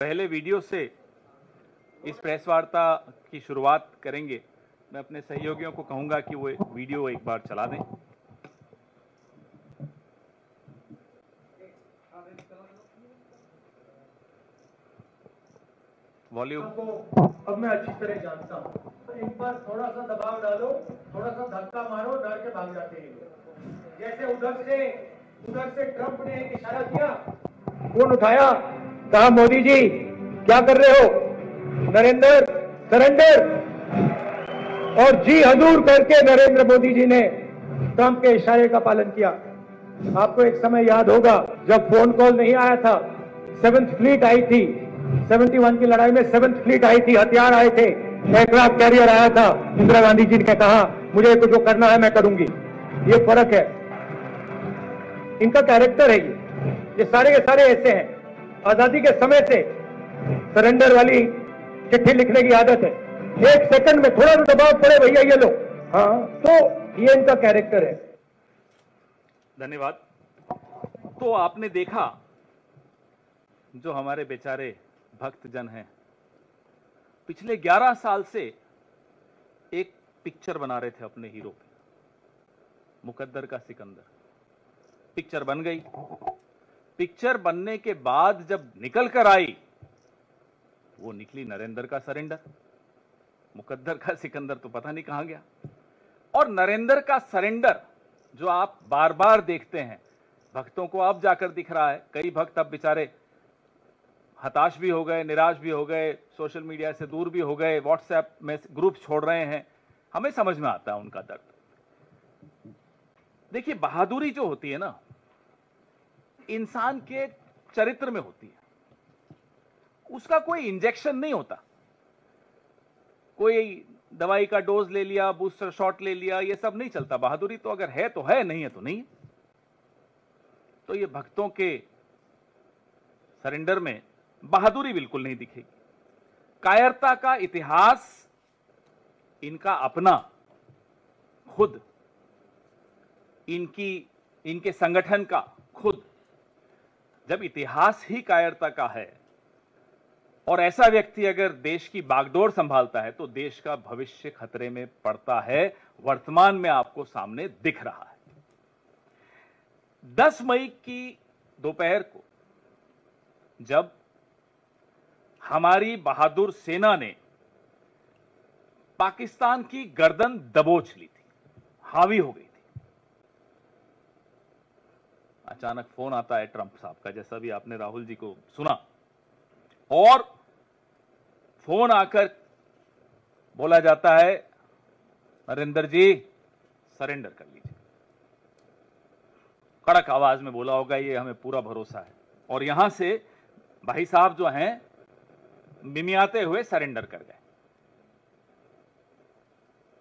पहले वीडियो से इस प्रेस वार्ता की शुरुआत करेंगे। मैं अपने सहयोगियों को कहूंगा कि वो वीडियो एक बार चला दें। वॉल्यूम। अब मैं अच्छी तरह जानता हूँ, एक बार थोड़ा सा दबाव डालो, थोड़ा सा धक्का मारो, डर के भाग जाते हैं। जैसे उधर से ट्रंप ने एक इशारा किया, फोन उठाया, कहा मोदी जी क्या कर रहे हो, नरेंद्र सरेंडर, और जी हजूर करके नरेंद्र मोदी जी ने ट्रंप के इशारे का पालन किया। आपको एक समय याद होगा जब फोन कॉल नहीं आया था, 7th फ्लीट आई थी, 71 की लड़ाई में 7th फ्लीट आई थी, हथियार आए थे, एयरक्राफ्ट कैरियर आया था। इंदिरा गांधी जी ने कहा मुझे तो जो करना है मैं करूंगी। ये फर्क है, इनका कैरेक्टर है। ये सारे के सारे ऐसे हैं। आजादी के समय से सरेंडर वाली चिट्ठी लिखने की आदत है, 1 सेकंड में थोड़ा सा दबाव पड़े भैया ये लो, हाँ, तो ये इनका कैरेक्टर है। धन्यवाद। तो आपने देखा जो हमारे बेचारे भक्तजन हैं पिछले 11 साल से एक पिक्चर बना रहे थे अपने हीरो पे, मुकद्दर का सिकंदर। पिक्चर बन गई। पिक्चर बनने के बाद जब निकल कर आई वो निकली नरेंद्र का सरेंडर। मुकद्दर का सिकंदर तो पता नहीं कहां गया। और नरेंद्र का सरेंडर जो आप बार बार देखते हैं, भक्तों को अब जाकर दिख रहा है। कई भक्त अब बेचारे हताश भी हो गए, निराश भी हो गए, सोशल मीडिया से दूर भी हो गए, व्हाट्सएप में ग्रुप छोड़ रहे हैं। हमें समझ में आता है उनका दर्द। देखिए, बहादुरी जो होती है ना, इंसान के चरित्र में होती है। उसका कोई इंजेक्शन नहीं होता, कोई दवाई का डोज ले लिया, बूस्टर शॉट ले लिया, ये सब नहीं चलता। बहादुरी तो अगर है तो है, नहीं है तो नहीं। तो ये भक्तों के सरेंडर में बहादुरी बिल्कुल नहीं दिखेगी। कायरता का इतिहास इनका अपना, खुद इनके संगठन का खुद। जब इतिहास ही कायरता का है और ऐसा व्यक्ति अगर देश की बागडोर संभालता है तो देश का भविष्य खतरे में पड़ता है। वर्तमान में आपको सामने दिख रहा है। 10 मई की दोपहर को जब हमारी बहादुर सेना ने पाकिस्तान की गर्दन दबोच ली थी, हावी हो गई थी, अचानक फोन आता है ट्रंप साहब का, जैसा भी आपने राहुल जी को सुना। और फोन आकर बोला जाता है, नरेंद्र जी सरेंडर कर लीजिए। कड़क आवाज में बोला होगा, ये हमें पूरा भरोसा है। और यहां से भाई साहब जो हैं मिमियाते हुए सरेंडर कर गए।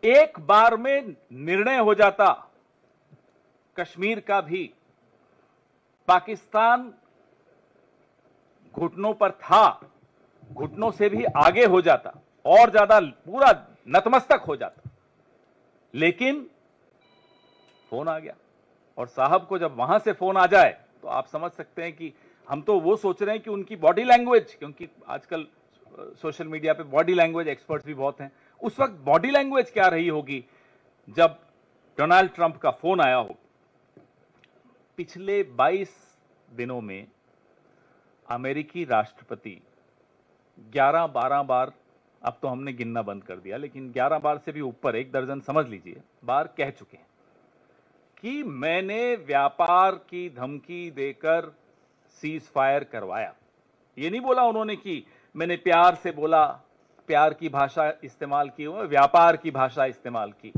एक बार में निर्णय हो जाता कश्मीर का भी। पाकिस्तान घुटनों पर था, घुटनों से भी आगे हो जाता और ज्यादा पूरा नतमस्तक हो जाता। लेकिन फोन आ गया। और साहब को जब वहां से फोन आ जाए तो आप समझ सकते हैं कि हम तो वो सोच रहे हैं कि उनकी बॉडी लैंग्वेज, क्योंकि आजकल सोशल मीडिया पे बॉडी लैंग्वेज एक्सपर्ट्स भी बहुत हैं, उस वक्त बॉडी लैंग्वेज क्या रही होगी जब डोनाल्ड ट्रंप का फोन आया हो। पिछले 22 दिनों में अमेरिकी राष्ट्रपति 11-12 बार, अब तो हमने गिनना बंद कर दिया, लेकिन 11 बार से भी ऊपर, 1 दर्जन समझ लीजिए, बार कह चुके हैं कि मैंने व्यापार की धमकी देकर सीज फायर करवाया। ये नहीं बोला उन्होंने कि मैंने प्यार से बोला, प्यार की भाषा इस्तेमाल की, व्यापार की भाषा इस्तेमाल की।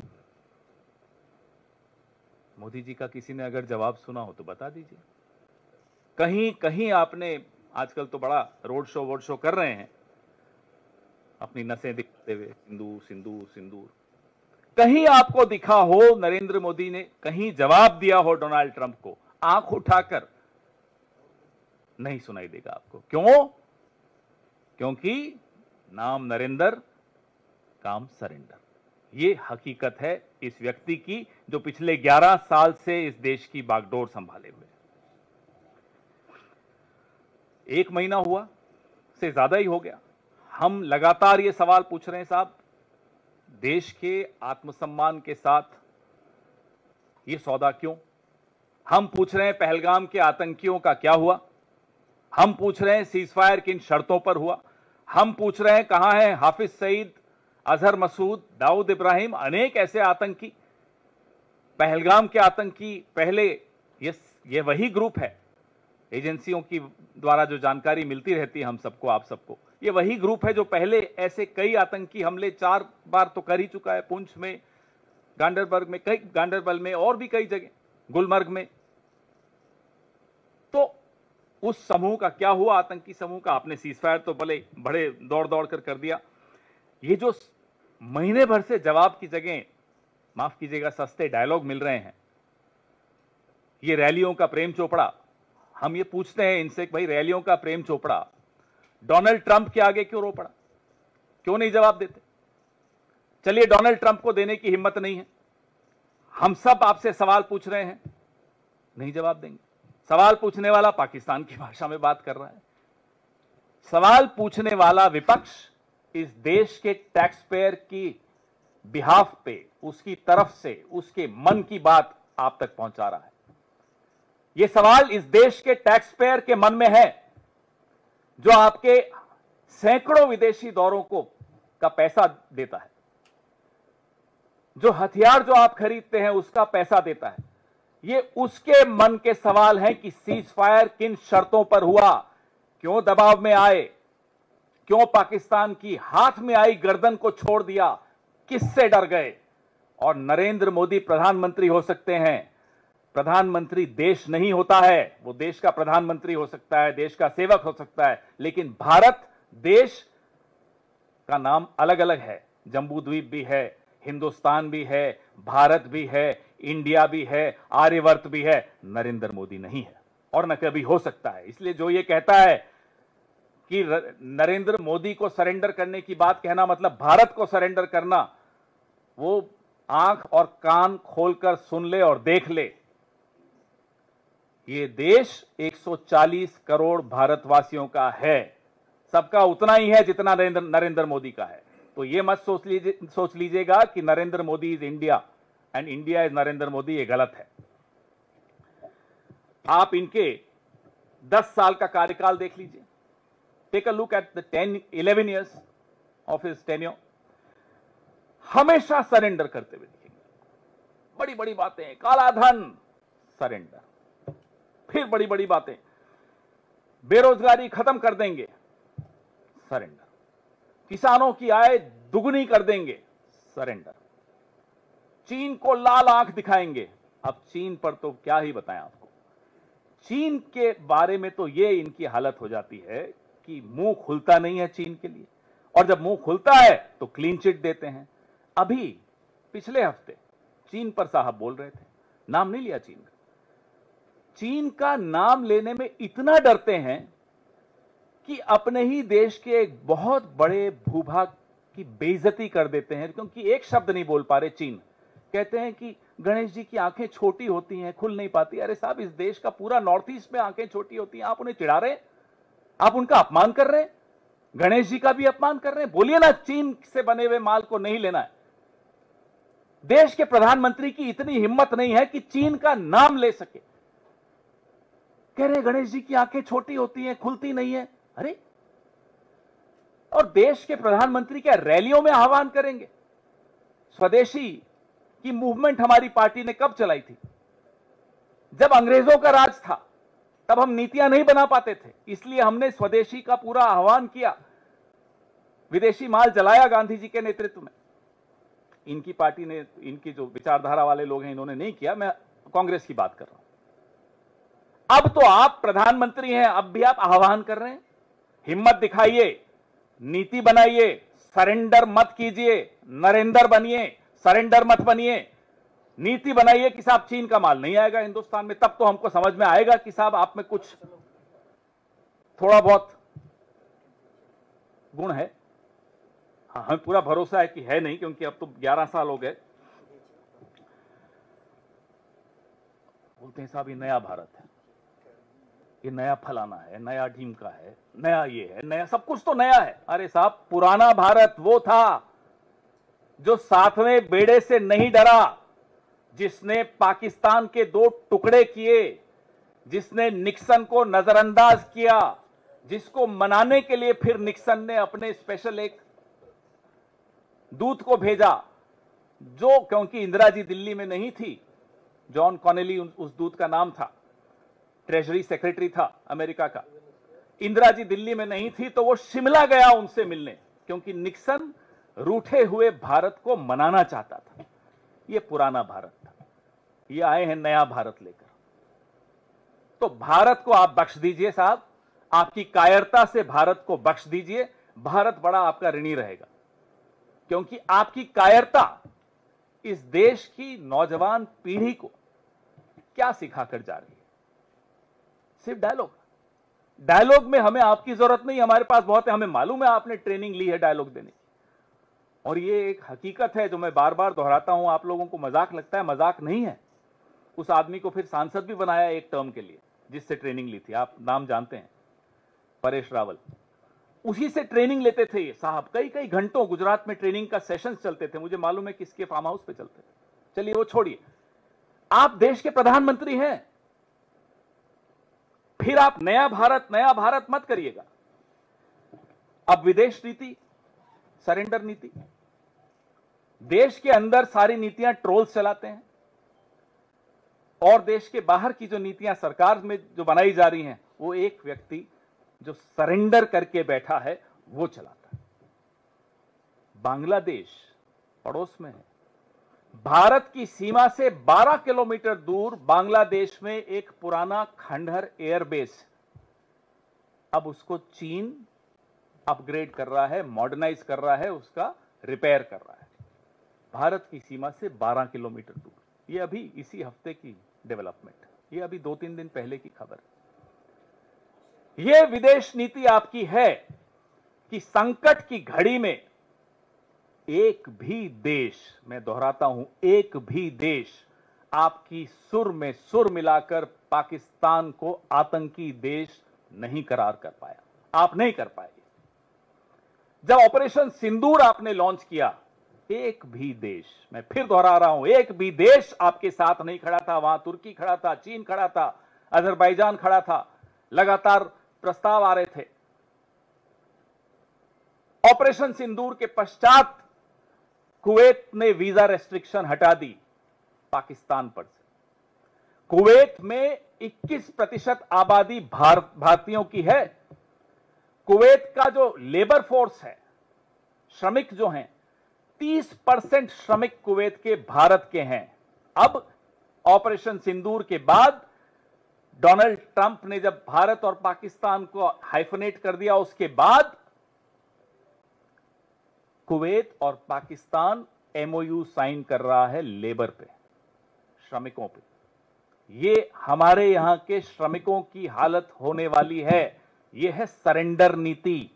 मोदी जी का किसी ने अगर जवाब सुना हो तो बता दीजिए। कहीं कहीं आपने, आजकल तो बड़ा रोड शो कर रहे हैं, अपनी नसें दिखाते हुए, सिंदूर सिंदूर सिंदूर। कहीं आपको दिखा हो नरेंद्र मोदी ने कहीं जवाब दिया हो डोनाल्ड ट्रंप को? आंख उठाकर नहीं सुनाई देगा आपको। क्यों? क्योंकि नाम नरेंद्र, काम सरेंडर। ये हकीकत है इस व्यक्ति की जो पिछले 11 साल से इस देश की बागडोर संभाले हुए। 1 महीना हुआ, से ज्यादा ही हो गया। हम लगातार ये सवाल पूछ रहे हैं साहब, देश के आत्मसम्मान के साथ ये सौदा क्यों? हम पूछ रहे हैं पहलगाम के आतंकियों का क्या हुआ? हम पूछ रहे हैं सीजफायर किन शर्तों पर हुआ? हम पूछ रहे हैं कहां है हाफिज सईद, अजहर मसूद, दाऊद इब्राहिम, अनेक ऐसे आतंकी, पहलगाम के आतंकी। पहले ये वही ग्रुप है, एजेंसियों की द्वारा जो जानकारी मिलती रहती है हम सबको, आप सबको, ये वही ग्रुप है जो पहले ऐसे कई आतंकी हमले 4 बार तो कर ही चुका है। पुंछ में, गांडरबल में और भी कई जगह, गुलमर्ग में। तो उस समूह का क्या हुआ, आतंकी समूह का? आपने सीजफायर तो भले बड़े दौड़ दौड़ कर दिया। ये जो महीने भर से जवाब की जगह, माफ कीजिएगा, सस्ते डायलॉग मिल रहे हैं, ये रैलियों का प्रेम चोपड़ा। हम ये पूछते हैं इनसे कि भाई रैलियों का प्रेम चोपड़ा डोनाल्ड ट्रंप के आगे क्यों रो पड़ा? क्यों नहीं जवाब देते? चलिए, डोनाल्ड ट्रंप को देने की हिम्मत नहीं है, हम सब आपसे सवाल पूछ रहे हैं, नहीं जवाब देंगे। सवाल पूछने वाला पाकिस्तान की भाषा में बात कर रहा है। सवाल पूछने वाला विपक्ष इस देश के टैक्स पेयर की बिहाफ पे, उसकी तरफ से, उसके मन की बात आप तक पहुंचा रहा है। यह सवाल इस देश के टैक्स पेयर के मन में है, जो आपके सैकड़ों विदेशी दौरों का पैसा देता है, जो हथियार जो आप खरीदते हैं उसका पैसा देता है। ये उसके मन के सवाल हैं कि सीज फायर किन शर्तों पर हुआ, क्यों दबाव में आए, क्यों पाकिस्तान की हाथ में आई गर्दन को छोड़ दिया, किससे डर गए? और नरेंद्र मोदी प्रधानमंत्री हो सकते हैं, प्रधानमंत्री देश नहीं होता है। वो देश का प्रधानमंत्री हो सकता है, देश का सेवक हो सकता है, लेकिन भारत देश का नाम अलग अलग है। जम्बू द्वीप भी है, हिंदुस्तान भी है, भारत भी है, इंडिया भी है, आर्यवर्त भी है। नरेंद्र मोदी नहीं है और न कभी हो सकता है। इसलिए जो ये कहता है कि नरेंद्र मोदी को सरेंडर करने की बात कहना मतलब भारत को सरेंडर करना, वो आंख और कान खोलकर सुन ले और देख ले। ये देश 140 करोड़ भारतवासियों का है, सबका उतना ही है जितना नरेंद्र मोदी का है। तो ये मत सोच लीजिएगा कि Narendra Modi is India and India is Narendra Modi, ये गलत है। आप इनके 10 साल का कार्यकाल देख लीजिए। Take a look at the 11 years of his tenure. हमेशा सरेंडर करते हुए दिखेंगे। बड़ी बड़ी बातें, काला धन सरेंडर, फिर बड़ी बड़ी बातें, बेरोजगारी खत्म कर देंगे सरेंडर, किसानों की आय दुगुनी कर देंगे सरेंडर, चीन को लाल आंख दिखाएंगे। अब चीन पर तो क्या ही बताएं आपको। चीन के बारे में तो ये इनकी हालत हो जाती है कि मुंह खुलता नहीं है चीन के लिए, और जब मुंह खुलता है तो क्लीन चिट देते हैं। अभी पिछले हफ्ते चीन पर साहब बोल रहे थे, नाम नहीं लिया चीन का। चीन का नाम लेने में इतना डरते हैं कि अपने ही देश के एक बहुत बड़े भूभाग की बेइज्जती कर देते हैं, क्योंकि एक शब्द नहीं बोल पा रहे चीन। कहते हैं कि गणेश जी की आंखें छोटी होती हैं, खुल नहीं पाती। अरे साहब, इस देश का पूरा नॉर्थ ईस्ट में आंखें छोटी होती हैं, आप उन्हें चिढ़ा रहे हैं, आप उनका अपमान कर रहे हैं, गणेश जी का भी अपमान कर रहे हैं। बोलिए ना, चीन से बने हुए माल को नहीं लेना है। देश के प्रधानमंत्री की इतनी हिम्मत नहीं है कि चीन का नाम ले सके। कह रहे गणेश जी की आंखें छोटी होती हैं, खुलती नहीं है। अरे, और देश के प्रधानमंत्री क्या रैलियों में आह्वान करेंगे? स्वदेशी की मूवमेंट हमारी पार्टी ने कब चलाई थी? जब अंग्रेजों का राज था, तब हम नीतियां नहीं बना पाते थे, इसलिए हमने स्वदेशी का पूरा आह्वान किया, विदेशी माल जलाया गांधी जी के नेतृत्व में। इनकी पार्टी ने, इनकी जो विचारधारा वाले लोग हैं, इन्होंने नहीं किया। मैं कांग्रेस की बात कर रहा हूं। अब तो आप प्रधानमंत्री हैं, अब भी आप आह्वान कर रहे हैं। हिम्मत दिखाइए, नीति बनाइए, सरेंडर मत कीजिए, नरेंद्र बनिए, सरेंडर मत बनिए। नीति बनाइए कि साहब चीन का माल नहीं आएगा हिंदुस्तान में, तब तो हमको समझ में आएगा कि साहब आप में कुछ थोड़ा बहुत गुण है। हाँ, हमें पूरा भरोसा है कि है नहीं, क्योंकि अब तो 11 साल हो गए। बोलते हैं साहब ये नया भारत है, ये नया फलाना है, नया ढीमका है, नया ये है, नया सब कुछ तो नया है। अरे साहब, पुराना भारत वो था जो सातवें बेड़े से नहीं डरा, जिसने पाकिस्तान के 2 टुकड़े किए, जिसने निक्सन को नजरअंदाज किया, जिसको मनाने के लिए फिर निक्सन ने अपने स्पेशल एक दूत को भेजा, जो क्योंकि इंदिरा जी दिल्ली में नहीं थी, जॉन कॉनेली उस दूत का नाम था, ट्रेजरी सेक्रेटरी था अमेरिका का। इंदिरा जी दिल्ली में नहीं थी तो वो शिमला गया उनसे मिलने, क्योंकि निक्सन रूठे हुए भारत को मनाना चाहता था। ये पुराना भारत था, ये आए हैं नया भारत लेकर। तो भारत को आप बख्श दीजिए साहब, आपकी कायरता से भारत को बख्श दीजिए। भारत बड़ा आपका ऋणी रहेगा, क्योंकि आपकी कायरता इस देश की नौजवान पीढ़ी को क्या सिखाकर जा रही है? सिर्फ डायलॉग में हमें आपकी जरूरत नहीं, हमारे पास बहुत है। हमें मालूम है आपने ट्रेनिंग ली है डायलॉग देने की, और ये एक हकीकत है जो मैं बार बार दोहराता हूं। आप लोगों को मजाक लगता है, मजाक नहीं है। उस आदमी को फिर सांसद भी बनाया एक टर्म के लिए, जिससे ट्रेनिंग ली थी। आप नाम जानते हैं, परेश रावल। उसी से ट्रेनिंग लेते थे ये साहब, कई कई घंटों गुजरात में ट्रेनिंग का सेशंस चलते थे। मुझे मालूम है किसके फार्म हाउस पे चलते थे। चलिए वो छोड़िए, आप देश के प्रधानमंत्री हैं, फिर आप नया भारत मत करिएगा। अब विदेश नीति, सरेंडर नीति, देश के अंदर सारी नीतियां ट्रोल्स चलाते हैं, और देश के बाहर की जो नीतियां सरकार में जो बनाई जा रही हैं, वो एक व्यक्ति जो सरेंडर करके बैठा है वो चलाता है। बांग्लादेश पड़ोस में है, भारत की सीमा से 12 किलोमीटर दूर बांग्लादेश में एक पुराना खंडहर एयरबेस, अब उसको चीन अपग्रेड कर रहा है, मॉडर्नाइज कर रहा है, उसका रिपेयर कर रहा है, भारत की सीमा से 12 किलोमीटर दूर। ये अभी इसी हफ्ते की डेवलपमेंट, ये अभी 2-3 दिन पहले की खबर है। ये विदेश नीति आपकी है कि संकट की घड़ी में एक भी देश, मैं दोहराता हूं, एक भी देश आपकी सुर में सुर मिलाकर पाकिस्तान को आतंकी देश नहीं करार कर पाया। आप नहीं कर पाए। जब ऑपरेशन सिंदूर आपने लॉन्च किया, एक भी देश, मैं फिर दोहरा रहा हूं, एक भी देश आपके साथ नहीं खड़ा था। वहां तुर्की खड़ा था, चीन खड़ा था, अजरबैजान खड़ा था, लगातार प्रस्ताव आ रहे थे। ऑपरेशन सिंदूर के पश्चात कुवैत ने वीजा रेस्ट्रिक्शन हटा दी पाकिस्तान पर से। कुवैत में 21% आबादी भारतीयों की है। कुवैत का जो लेबर फोर्स है, श्रमिक जो हैं, 30% श्रमिक कुवैत के भारत के हैं। अब ऑपरेशन सिंदूर के बाद डोनाल्ड ट्रंप ने जब भारत और पाकिस्तान को हाइफनेट कर दिया, उसके बाद कुवैत और पाकिस्तान एमओयू साइन कर रहा है लेबर पे, श्रमिकों पे। ये हमारे यहां के श्रमिकों की हालत होने वाली है। ये है सरेंडर नीति।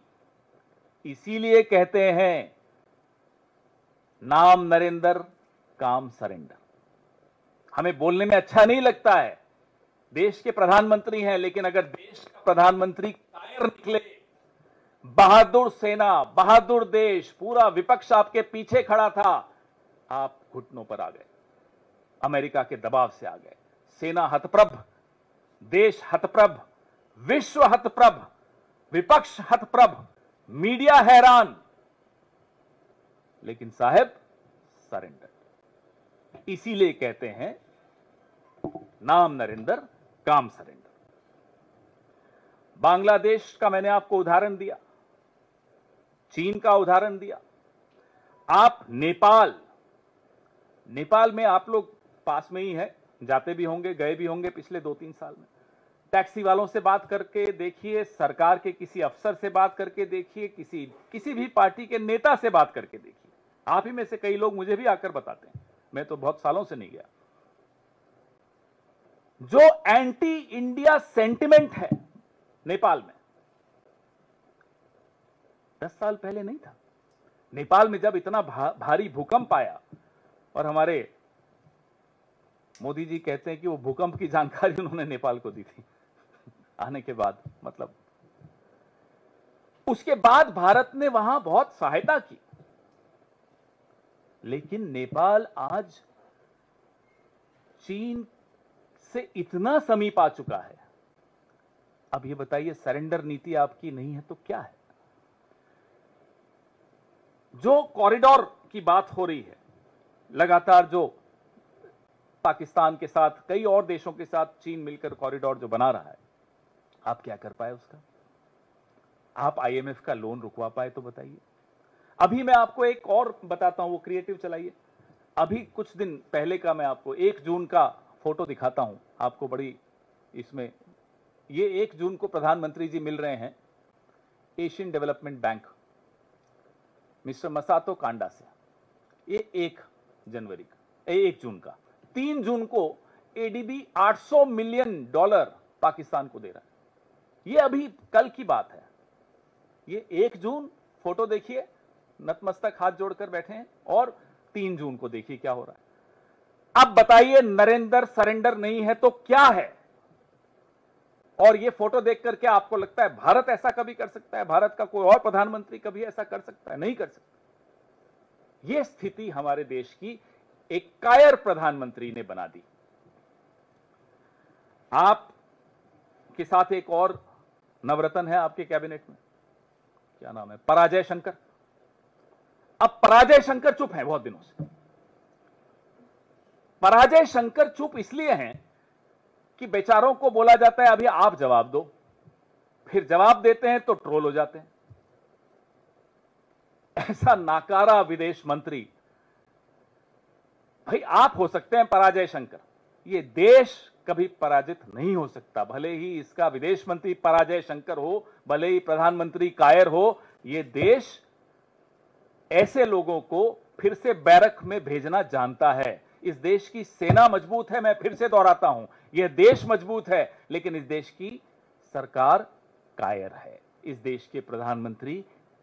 इसीलिए कहते हैं नाम नरेंद्र, काम सरेंडर। हमें बोलने में अच्छा नहीं लगता है, देश के प्रधानमंत्री हैं, लेकिन अगर देश का प्रधानमंत्री कायर निकले, बहादुर सेना, बहादुर देश, पूरा विपक्ष आपके पीछे खड़ा था, आप घुटनों पर आ गए, अमेरिका के दबाव से आ गए। सेना हतप्रभ, देश हतप्रभ, विश्व हतप्रभ, विपक्ष हतप्रभ, मीडिया हैरान, लेकिन साहब सरेंडर। इसीलिए कहते हैं नाम नरेंद्र, काम सरेंडर। बांग्लादेश का मैंने आपको उदाहरण दिया, चीन का उदाहरण दिया। आप नेपाल में आप लोग पास में ही है, जाते भी होंगे, गए भी होंगे पिछले 2-3 साल में। टैक्सी वालों से बात करके देखिए, सरकार के किसी अफसर से बात करके देखिए, किसी भी पार्टी के नेता से बात करके देखिए। आप ही में से कई लोग मुझे भी आकर बताते हैं, मैं तो बहुत सालों से नहीं गया। जो एंटी इंडिया सेंटिमेंट है नेपाल में, 10 साल पहले नहीं था। नेपाल में जब इतना भारी भूकंप आया, और हमारे मोदी जी कहते हैं कि वो भूकंप की जानकारी उन्होंने नेपाल को दी थी। आने के बाद, मतलब उसके बाद भारत ने वहां बहुत सहायता की, लेकिन नेपाल आज चीन से इतना समीप आ चुका है। अब ये बताइए, सरेंडर नीति आपकी नहीं है तो क्या है? जो कॉरिडोर की बात हो रही है लगातार, जो पाकिस्तान के साथ, कई और देशों के साथ चीन मिलकर कॉरिडोर जो बना रहा है, आप क्या कर पाए उसका? आप आईएमएफ का लोन रुकवा पाए तो बताइए। अभी मैं आपको एक और बताता हूं, वो क्रिएटिव चलाइए। अभी कुछ दिन पहले का मैं आपको 1 जून का फोटो दिखाता हूं आपको, बड़ी इसमें, ये 1 जून को प्रधानमंत्री जी मिल रहे हैं Asian development bank mister Masato Kanda से। ये 1 जनवरी का, 1 जून का। 3 जून को एडीबी $800 मिलियन पाकिस्तान को दे रहा है। ये अभी कल की बात है। ये 1 जून फोटो देखिए, नतमस्तक हाथ जोड़कर बैठे हैं, और 3 जून को देखिए क्या हो रहा है। अब बताइए, नरेंद्र सरेंडर नहीं है तो क्या है? और ये फोटो देख करके आपको लगता है भारत ऐसा कभी कर सकता है? भारत का कोई और प्रधानमंत्री कभी ऐसा कर सकता है? नहीं कर सकता। ये स्थिति हमारे देश की एक कायर प्रधानमंत्री ने बना दी। आप के साथ एक और नवरत्न है आपके कैबिनेट में, क्या नाम है? पराजय शंकर। अब पराजय शंकर चुप है बहुत दिनों से। पराजय शंकर चुप इसलिए हैं कि बेचारों को बोला जाता है अभी आप जवाब दो, फिर जवाब देते हैं तो ट्रोल हो जाते हैं। ऐसा नाकारा विदेश मंत्री, भाई आप हो सकते हैं पराजय शंकर, ये देश कभी पराजित नहीं हो सकता। भले ही इसका विदेश मंत्री पराजय शंकर हो, भले ही प्रधानमंत्री कायर हो, ये देश ऐसे लोगों को फिर से बैरक में भेजना जानता है। इस देश की सेना मजबूत है, मैं फिर से दोहराता हूं, यह देश मजबूत है, लेकिन इस देश की सरकार कायर है, इस देश के प्रधानमंत्री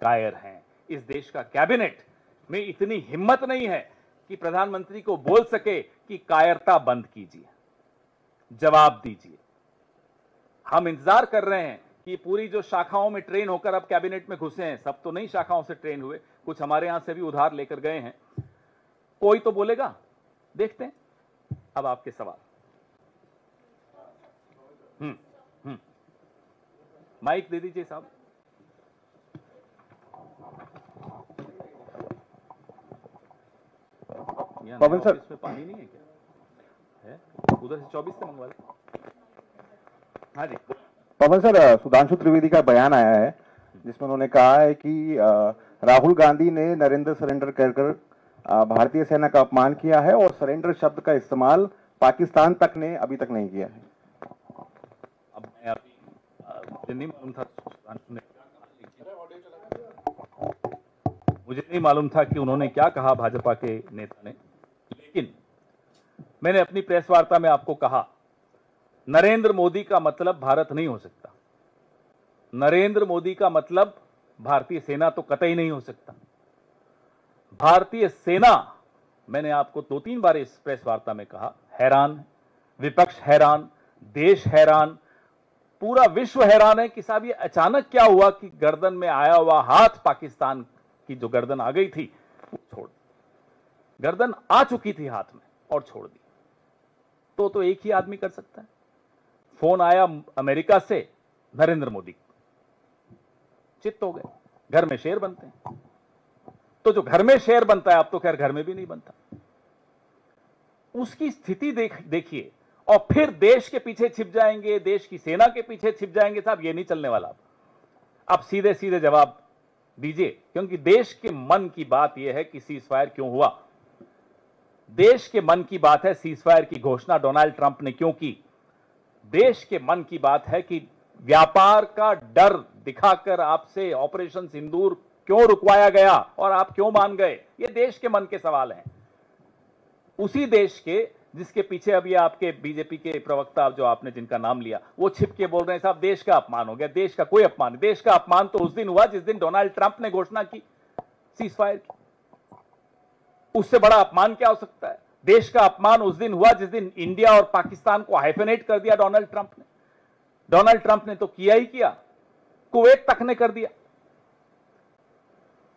कायर हैं, इस देश का कैबिनेट में इतनी हिम्मत नहीं है कि प्रधानमंत्री को बोल सके कि कायरता बंद कीजिए, जवाब दीजिए। हम इंतजार कर रहे हैं कि पूरी जो शाखाओं में ट्रेन होकर अब कैबिनेट में घुसे हैं, सब तो नहीं शाखाओं से ट्रेन हुए, कुछ हमारे यहां से भी उधार लेकर गए हैं, कोई तो बोलेगा। देखते हैं। अब आपके सवाल। माइक दे दीजिए साहब। पवन सर, इसमें पानी नहीं है क्या? है उधर से 24 से मंगवा ले। हाँ जी पवन सर, सुधांशु त्रिवेदी का बयान आया है जिसमें उन्होंने कहा है कि राहुल गांधी ने नरेंद्र सरेंडर कहकर भारतीय सेना का अपमान किया है और सरेंडर शब्द का इस्तेमाल पाकिस्तान तक ने अभी तक नहीं किया है। अब मैं मुझे नहीं मालूम था मुझे नहीं मालूम था कि उन्होंने क्या कहा भाजपा के नेता ने, लेकिन मैंने अपनी प्रेस वार्ता में आपको कहा, नरेंद्र मोदी का मतलब भारत नहीं हो सकता, नरेंद्र मोदी का मतलब भारतीय सेना तो कतई नहीं हो सकता। भारतीय सेना, मैंने आपको 2-3 बार इस प्रेस वार्ता में कहा, हैरान, विपक्ष हैरान, देश हैरान, पूरा विश्व हैरान है कि साहब ये अचानक क्या हुआ कि गर्दन में आया हुआ हाथ, पाकिस्तान की जो गर्दन आ गई थी वो छोड़, गर्दन आ चुकी थी हाथ में और छोड़ दी। तो एक ही आदमी कर सकता है। फोन आया अमेरिका से, नरेंद्र मोदी चित्त हो गए, घर में शेर बनते हैं। तो जो घर में शेर बनता है, अब तो खैर घर में भी नहीं बनता। उसकी स्थिति देखिए, और फिर देश के पीछे छिप जाएंगे, देश की सेना के पीछे छिप जाएंगे। साहब ये नहीं चलने वाला। अब सीधे सीधे जवाब दीजिए, क्योंकि देश के मन की बात यह है कि सीज फायर क्यों हुआ। देश के मन की बात है सीज फायर की घोषणा डोनाल्ड ट्रंप ने क्यों की। देश के मन की बात है कि व्यापार का डर दिखाकर आपसे ऑपरेशन सिंदूर क्यों रुकवाया गया और आप क्यों मान गए। ये देश के मन के सवाल हैं, उसी देश के जिसके पीछे अब ये आपके बीजेपी के प्रवक्ता जो आपने जिनका नाम लिया, वो छिप के बोल रहे हैं साहब देश का अपमान हो गया। देश का कोई अपमान नहीं। देश का अपमान तो उस दिन हुआ जिस दिन डोनाल्ड ट्रंप ने घोषणा की सीज फायर की। उससे बड़ा अपमान क्या हो सकता है। देश का अपमान उस दिन हुआ जिस दिन इंडिया और पाकिस्तान को हाइफेनेट कर दिया डोनाल्ड ट्रंप ने। डोनाल्ड ट्रंप ने तो किया ही किया, कुवैत तक ने कर दिया।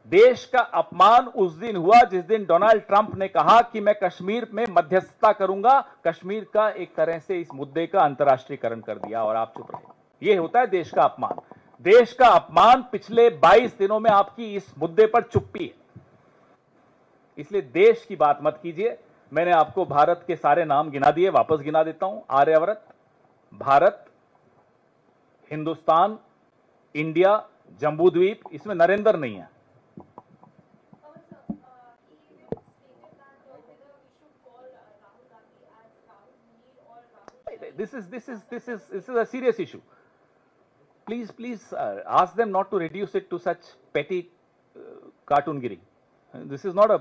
देश का अपमान उस दिन हुआ जिस दिन डोनाल्ड ट्रंप ने कहा कि मैं कश्मीर में मध्यस्थता करूंगा, कश्मीर का एक तरह से इस मुद्दे का अंतर्राष्ट्रीयकरण कर दिया और आप चुप रहे। यह होता है देश का अपमान। देश का अपमान पिछले 22 दिनों में आपकी इस मुद्दे पर चुप्पी है। इसलिए देश की बात मत कीजिए। मैंने आपको भारत के सारे नाम गिना दिए, वापस गिना देता हूं। आर्यव्रत, भारत, हिंदुस्तान, इंडिया, जम्बूद्वीप, इसमें नरेंद्र नहीं है। This is a serious issue. Please ask them not to reduce it to such petty cartoongiri. This is a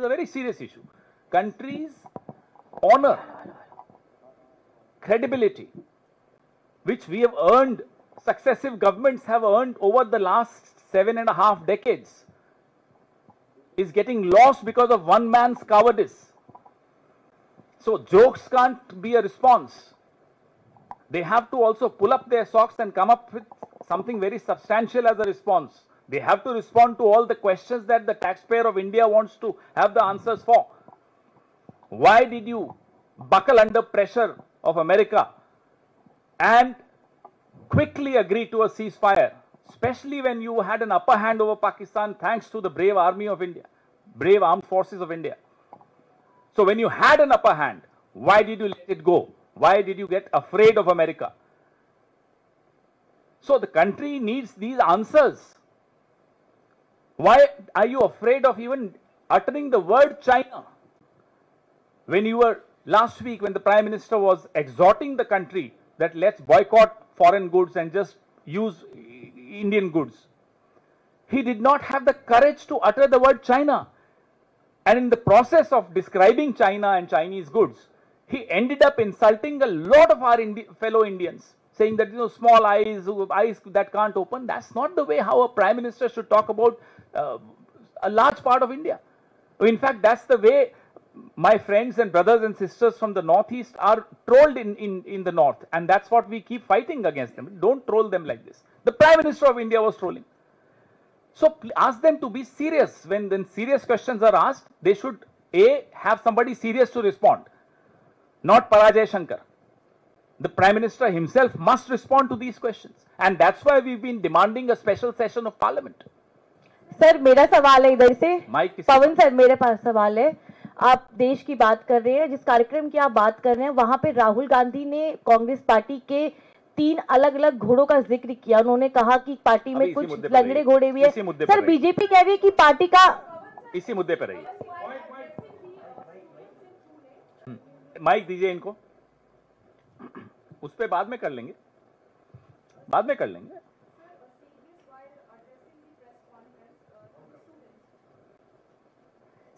very serious issue. Countries' honor, credibility, which we have earned, successive governments have earned over the last 7.5 decades, is getting lost because of one man's cowardice. So jokes can't be a response. They have to also pull up their socks and come up with something very substantial as a response. They have to respond to all the questions that the taxpayer of India wants to have the answers for. Why did you buckle under pressure of America and quickly agree to a ceasefire, especially when you had an upper hand over Pakistan thanks to the brave army of India, brave armed forces of India? So when you had an upper hand, why did you let it go? Why did you get afraid of America? So the country needs these answers. Why are you afraid of even uttering the word China? When you were last week, when the Prime Minister was exhorting the country that let's boycott foreign goods and just use Indian goods, he did not have the courage to utter the word China. And in the process of describing China and Chinese goods, he ended up insulting a lot of our fellow Indians, saying that, small eyes that can't open. That's not the way how a Prime Minister should talk about a large part of India. In fact, that's the way my friends and brothers and sisters from the Northeast are trolled in the North. And that's what we keep fighting against them. Don't troll them like this. The Prime Minister of India was trolling. So ask them to be serious. When serious questions are asked, they should have somebody serious to respond. Not Parajay Shankar. The Prime Minister himself must respond to these questions. And that's why we've been demanding a special session of Parliament. Sir मेरा सवाल है इधर से, पवन sir मेरे पास सवाल है। आप देश की बात कर रहे हैं, जिस कार्यक्रम की आप बात कर रहे हैं वहां पे राहुल गांधी ने कांग्रेस पार्टी के 3 अलग-अलग घोड़ों का जिक्र किया। उन्होंने कहा कि पार्टी में कुछ लंगड़े घोड़े भी है। सर बीजेपी कह रही है कि पार्टी का इसी मुद्दे पर रही। माइक दीजिए इनको, उस पे बाद में कर लेंगे,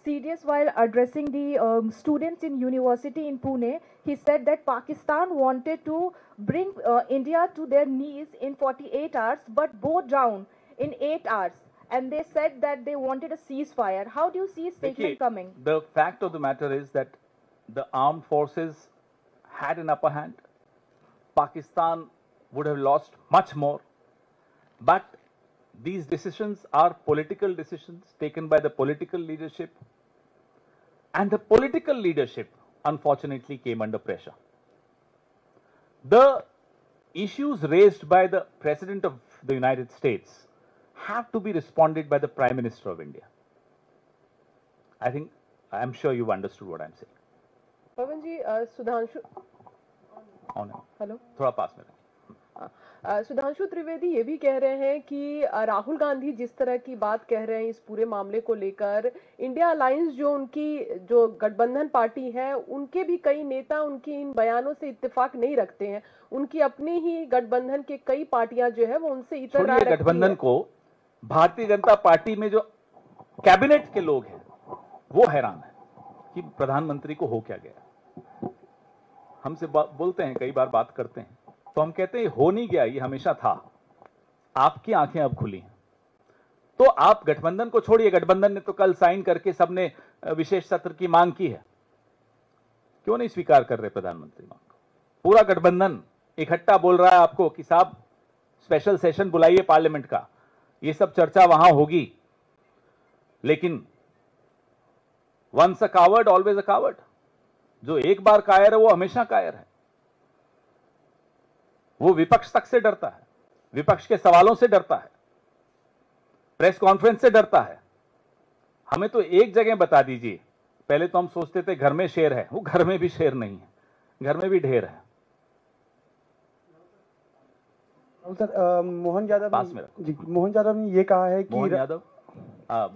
Serious while addressing the students in university in Pune, he said that Pakistan wanted to bring India to their knees in 48 hours, but bow down in 8 hours. And they said that they wanted a ceasefire. How do you see a statement coming? The fact of the matter is that the armed forces had an upper hand. Pakistan would have lost much more. But these decisions are political decisions taken by the political leadership. And the political leadership, unfortunately, came under pressure. The issues raised by the President of the United States have to be responded by the Prime Minister of India. I'm sure you've understood what I'm saying. Pawan ji, Sudhanshu hello, थोड़ा पास में। सुधांशु त्रिवेदी ये भी कह रहे हैं कि राहुल गांधी जिस तरह की बात कह रहे हैं इस पूरे मामले को लेकर, इंडिया अलायंस जो गठबंधन पार्टी है, उनके भी कई नेता उनकी इन बयानों से इत्तेफाक नहीं रखते हैं। उनकी अपनी ही गठबंधन के कई पार्टियां जो है वो उनसे इतर गठबंधन को भारतीय जनता पार्टी में जो कैबिनेट के लोग हैं वो हैरान है कि प्रधानमंत्री को हो क्या गया। हमसे बोलते हैं, कई बार बात करते हैं, तो हम कहते हैं हो नहीं गया, ये हमेशा था, आपकी आंखें अब खुली हैं। तो आप गठबंधन को छोड़िए, गठबंधन ने तो कल साइन करके सबने विशेष सत्र की मांग की है, क्यों नहीं स्वीकार कर रहे प्रधानमंत्री मांग को? पूरा गठबंधन इकट्ठा बोल रहा है आपको कि साहब स्पेशल सेशन बुलाइए पार्लियामेंट का, ये सब चर्चा वहां होगी, लेकिन once a coward always a coward. जो एक बार कायर है वो हमेशा कायर है। वो विपक्ष तक से डरता है, विपक्ष के सवालों से डरता है, प्रेस कॉन्फ्रेंस से डरता है। हमें तो एक जगह बता दीजिए, पहले तो हम सोचते थे घर में शेर है, वो घर में भी शेर नहीं है, घर में भी ढेर है। सर मोहन यादव पास में रखो। जी, मोहन यादव ने ये कहा है कि मोहन यादव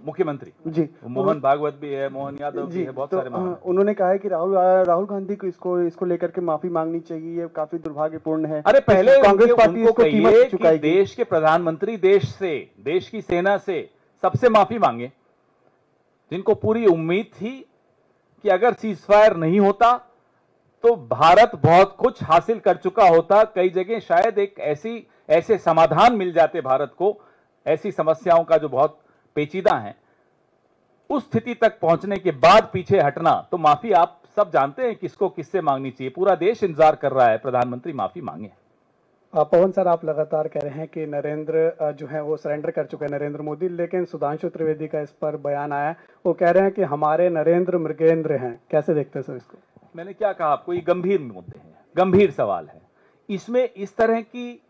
मुख्यमंत्री जी, मोहन भागवत भी है, मोहन यादव भी है, बहुत तो सारे मोहन हैं। उन्होंने कहा है कि राहुल गांधी को इसको लेकर के माफी मांगनी चाहिए, ये काफी दुर्भाग्यपूर्ण है। अरे पहले कांग्रेस पार्टी उनको इसको कीमत कहिए कि चुकाएगी। देश के प्रधानमंत्री देश की सेना से सबसे माफी मांगे, जिनको पूरी उम्मीद थी कि अगर सीजफायर नहीं होता तो भारत बहुत कुछ हासिल कर चुका होता। कई जगह शायद एक ऐसे समाधान मिल जाते भारत को, ऐसी समस्याओं का जो बहुत पेचीदा हैं। उस स्थिति तक पहुंचने के बाद पीछे हटना, तो माफी आप सब जानते हैं किसको किससे मांगनी चाहिए। पूरा देश इंतजार कर रहा है प्रधानमंत्री माफी मांगे। पवन सर, आप लगातार कह रहे हैं कि नरेंद्र जो है वो सरेंडर कर चुके हैं, नरेंद्र मोदी, लेकिन सुधांशु त्रिवेदी का इस पर बयान आया, वो कह रहे हैं कि हमारे नरेंद्र मृगेंद्र हैं। कैसे देखते हैं सर इसको? मैंने क्या कहा आपको, ये गंभीर मुद्दे हैं, गंभीर सवाल है। इसमें इस तरह की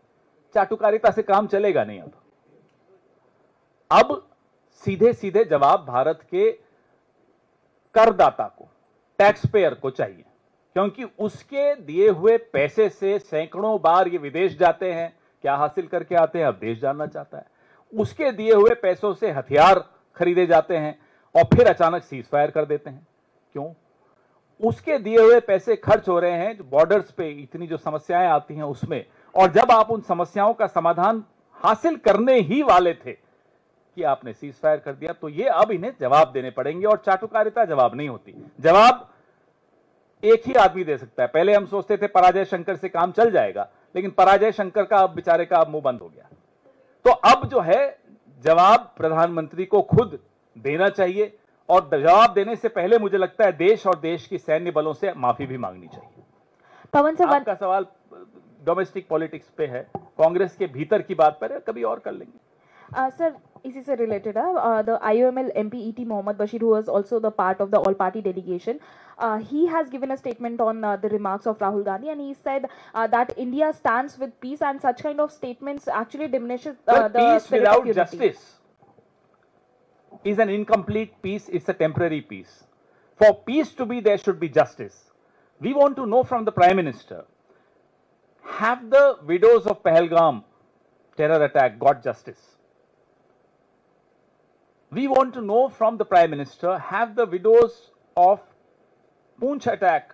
चाटुकारिता से काम चलेगा नहीं। अब सीधे सीधे जवाब भारत के करदाता को, टैक्स पेयर को चाहिए, क्योंकि उसके दिए हुए पैसे से सैकड़ों बार ये विदेश जाते हैं। क्या हासिल करके आते हैं अब देश जानना चाहता है। उसके दिए हुए पैसों से हथियार खरीदे जाते हैं और फिर अचानक सीज फायर कर देते हैं। क्यों? उसके दिए हुए पैसे खर्च हो रहे हैं जो बॉर्डर्स पे इतनी जो समस्याएं आती हैं उसमें, और जब आप उन समस्याओं का समाधान हासिल करने ही वाले थे कि आपने सीज फायर कर दिया, तो ये अब इन्हें जवाब देने पड़ेंगे। और चाटुकारिता जवाब नहीं होती, जवाब एक ही आदमी दे सकता है। पहले हम सोचते थे पराजय शंकर से काम चल जाएगा, लेकिन पराजय शंकर का अब बेचारे का मुंह बंद हो गया। तो अब जो है जवाब प्रधानमंत्री को खुद देना चाहिए, और जवाब देने से पहले मुझे लगता है देश और देश की सैन्य बलों से माफी भी मांगनी चाहिए। पवन सर, आपका सवाल डोमेस्टिक पॉलिटिक्स पे है, कांग्रेस के भीतर की बात पर है, कभी और कर लेंगे। सर इसी से रिलेटेड है, the IOML MPET Mohammad Bashir, who was also the part of the all party delegation, he has given a statement on the remarks of Rahul Gandhi, and he said that India stands with peace, and such kind of statements actually diminishes But the peace spirit without of unity. justice is an incomplete peace. It's a temporary peace. For peace to be, there should be justice. We want to know from the Prime Minister, have the widows of Pahalgam terror attack got justice? We want to know from the Prime Minister, have the widows of Poonch attack,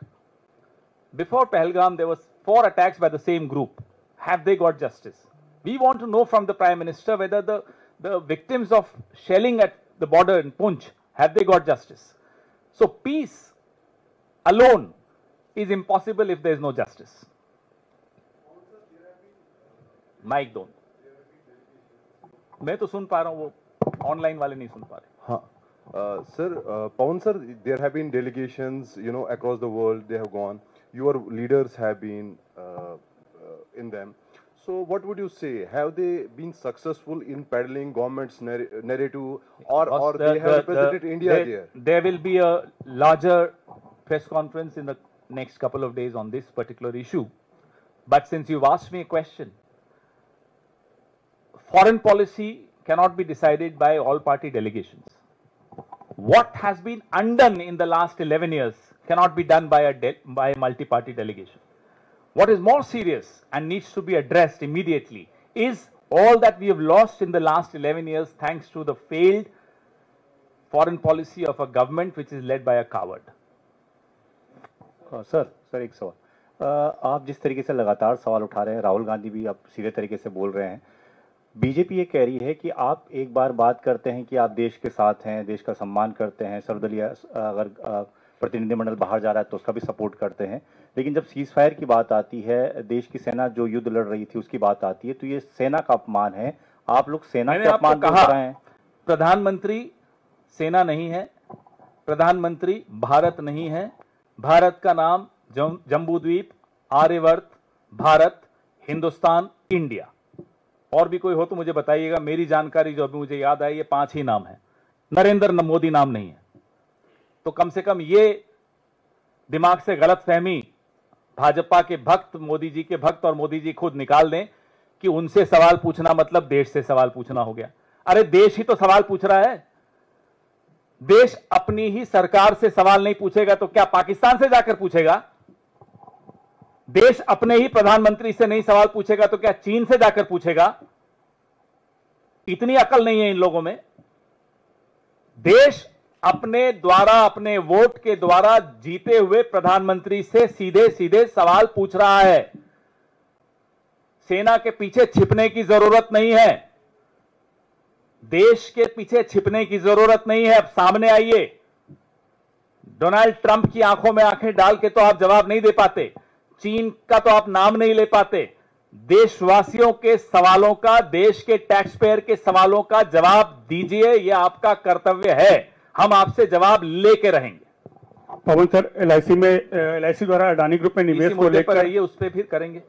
before Pahalgam there was 4 attacks by the same group, have they got justice? We want to know from the Prime Minister whether the victims of shelling at the border in Poonch, have they got justice? So peace alone is impossible if there is no justice. Mic don't. मैं तो सुन पा रहा हूँ, वो online वाले नहीं सुन पा रहे। हाँ sir, Pawan sir, there have been delegations, you know, across the world. They have gone. Your leaders have been in them. So what would you say? Have they been successful in peddling government's narrative, or they have represented India there? There will be a larger press conference in the next couple of days on this particular issue. But since you've asked me a question, foreign policy cannot be decided by all party delegations. What has been undone in the last 11 years cannot be done by a multi-party delegation. What is more serious and needs to be addressed immediately is all that we have lost in the last 11 years thanks to the failed foreign policy of a government which is led by a coward. Sir एक सवाल, आप जिस तरीके से लगातार सवाल उठा रहे हैं, राहुल गांधी भी आप सीधे तरीके से बोल रहे हैं, बीजेपी ये कह रही है कि आप एक बार बात करते हैं कि आप देश के साथ हैं, देश का सम्मान करते हैं, सर्वदलीय अगर प्रतिनिधिमंडल बाहर जा रहा है तो उसका भी सपोर्ट करते हैं, लेकिन जब सीज फायर की बात आती है, देश की सेना जो युद्ध लड़ रही थी उसकी बात आती है, तो ये सेना का अपमान है। आप लोग सेना के अपमान कर रहे हैं। प्रधानमंत्री सेना नहीं है, प्रधानमंत्री भारत नहीं है। भारत का नाम जम्बूद्वीप, आर्यवर्त, भारत हिंदुस्तान, इंडिया। और भी कोई हो तो मुझे बताइएगा। मेरी जानकारी जो अभी मुझे याद आई, ये 5 ही नाम है। नरेंद्र मोदी नाम नहीं है। तो कम से कम ये दिमाग से गलतफहमी भाजपा के भक्त, मोदी जी के भक्त और मोदी जी खुद निकाल दें कि उनसे सवाल पूछना मतलब देश से सवाल पूछना हो गया। अरे देश ही तो सवाल पूछ रहा है। देश अपनी ही सरकार से सवाल नहीं पूछेगा तो क्या पाकिस्तान से जाकर पूछेगा? देश अपने ही प्रधानमंत्री से नहीं सवाल पूछेगा तो क्या चीन से जाकर पूछेगा? इतनी अकल नहीं है इन लोगों में। देश अपने द्वारा, अपने वोट के द्वारा जीते हुए प्रधानमंत्री से सीधे सीधे सवाल पूछ रहा है। सेना के पीछे छिपने की जरूरत नहीं है। देश के पीछे छिपने की जरूरत नहीं है। अब सामने आइए। डोनाल्ड ट्रंप की आंखों में आंखें डाल के तो आप जवाब नहीं दे पाते। चीन का तो आप नाम नहीं ले पाते। देशवासियों के सवालों का, देश के टैक्स पेयर के सवालों का जवाब दीजिए। यह आपका कर्तव्य है। हम आपसे जवाब लेके रहेंगे। पवन सर, एलआईसी द्वारा अडानी ग्रुप में निवेश को लेकर आइए, उस पर फिर करेंगे।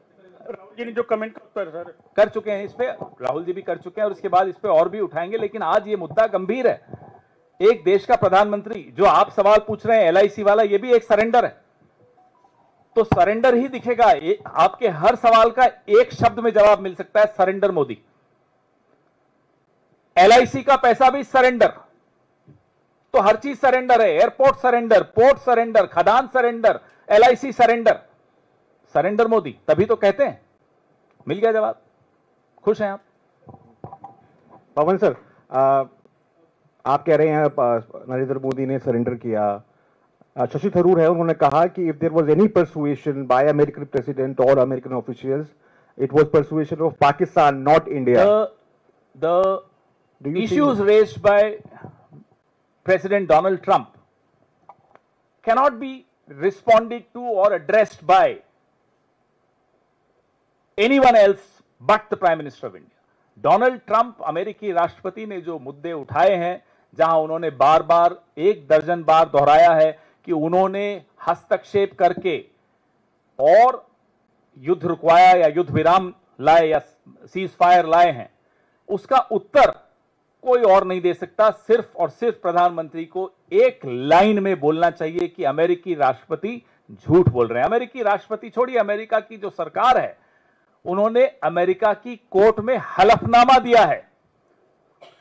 राहुल जी ने जो कमेंट सर कर चुके हैं, इस पे राहुल जी भी कर चुके हैं और इसके बाद इस पे और भी उठाएंगे। लेकिन आज ये मुद्दा गंभीर है। एक देश का प्रधानमंत्री, जो आप सवाल पूछ रहे हैं एलआईसी वाला, ये भी एक सरेंडर है। तो सरेंडर ही दिखेगा। आपके हर सवाल का एक शब्द में जवाब मिल सकता है, सरेंडर मोदी। एलआईसी का पैसा भी सरेंडर। तो हर चीज सरेंडर है। एयरपोर्ट सरेंडर, पोर्ट सरेंडर, खदान surrender, LIC surrender. Surrender Modi, तभी तो कहते हैं। मिल गया जवाब। खुश हैं आप? पवन सर, आप कह रहे हैं नरेंद्र मोदी ने सरेंडर किया। शशि थरूर है, उन्होंने कहा कि if there was any persuasion by American president और American officials, it was persuasion of Pakistan, not India. The issues raised by President Donald Trump cannot be responded to or addressed by anyone else but the Prime Minister of India. Donald Trump, अमेरिकी राष्ट्रपति ने जो मुद्दे उठाए हैं, जहां उन्होंने बार बार, 1 दर्जन बार दोहराया है कि उन्होंने हस्तक्षेप करके और युद्ध रुकवाया या युद्ध विराम लाए या सीज फायर लाए हैं, उसका उत्तर कोई और नहीं दे सकता। सिर्फ और सिर्फ प्रधानमंत्री को एक लाइन में बोलना चाहिए कि अमेरिकी राष्ट्रपति झूठ बोल रहे हैं। अमेरिकी राष्ट्रपति छोड़िए, अमेरिका की जो सरकार है, उन्होंने अमेरिका की कोर्ट में हलफनामा दिया है।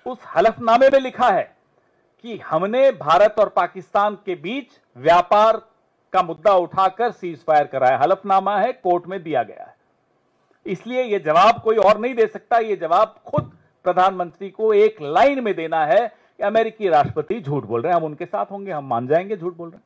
उस हलफनामे में लिखा है कि हमने भारत और पाकिस्तान के बीच व्यापार का मुद्दा उठाकर सीज फायर कराया। हलफनामा है, कोर्ट में दिया गया है। इसलिए यह जवाब कोई और नहीं दे सकता। यह जवाब खुद प्रधानमंत्री को एक लाइन में देना है कि अमेरिकी राष्ट्रपति झूठ बोल रहे हैं। हम उनके साथ होंगे, हम मान जाएंगे झूठ बोल रहे हैं।